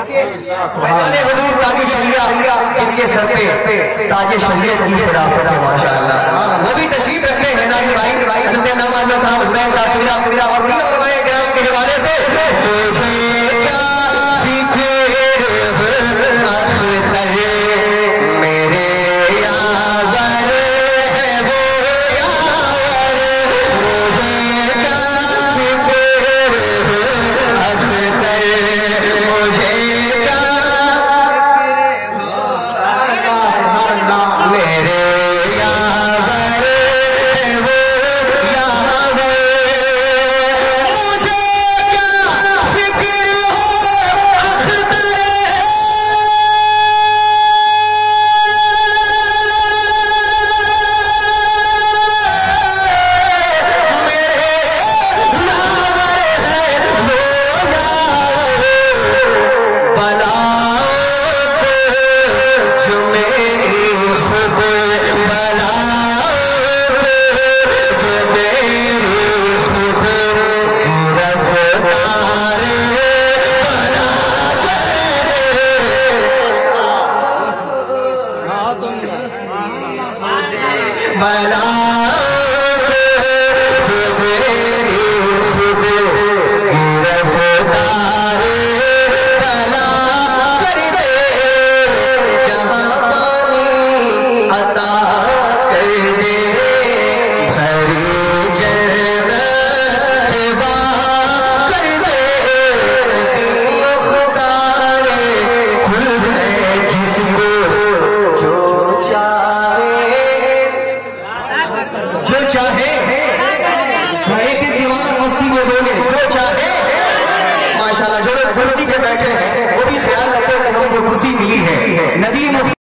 हुजूर ताकि शरिया जिनके सर पे ताजे शरीयत की खिलाफत है माशाअल्लाह, वो भी तशरीफ रखते हैं नाज़िर भाई जिनके नाम अल्लाह साहब हुसैन साहब पूरा और उलमाए किराम के हवाले से एक दीवाना मस्ती में बोले जो चाहे माशाल्लाह, जो लोग कुर्सी पे बैठे हैं